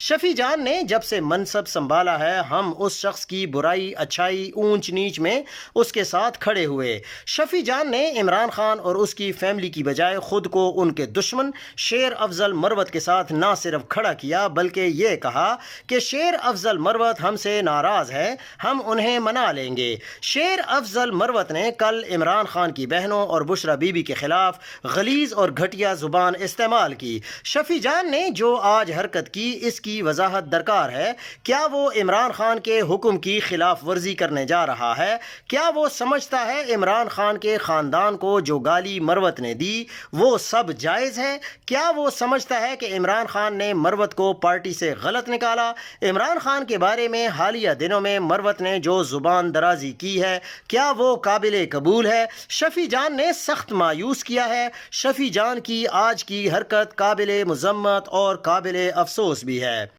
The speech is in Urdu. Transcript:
شفیع جان نے جب سے منصب سنبھالا ہے ہم اس شخص کی برائی اچھائی اونچ نیچ میں اس کے ساتھ کھڑے ہوئے۔ شفیع جان نے عمران خان اور اس کی فیملی کی بجائے خود کو ان کے دشمن شیر افضل مروت کے ساتھ نہ صرف کھڑا کیا بلکہ یہ کہا کہ شیر افضل مروت ہم سے ناراض ہے، ہم انہیں منا لیں گے۔ شیر افضل مروت نے کل عمران خان کی بہنوں اور بشرا بی بی کے خلاف غلیظ اور گھٹیا زبان استعمال کی۔ شفیع جان نے جو آج حرکت کی اس کی وضاحت درکار ہے۔ کیا وہ عمران خان کے حکم کی خلاف ورزی کرنے جا رہا ہے؟ کیا وہ سمجھتا ہے عمران خان کے خاندان کو جو گالی مروت نے دی وہ سب جائز ہے؟ کیا وہ سمجھتا ہے کہ عمران خان نے مروت کو پارٹی سے غلط نکالا؟ عمران خان کے بارے میں حالیہ دنوں میں مروت نے جو زبان درازی کی ہے کیا وہ قابل قبول ہے؟ شفیع جان نے سخت مایوس کیا ہے۔ شفیع جان کی آج کی حرکت قابل مذمت اور قابل افسوس بھی ہے۔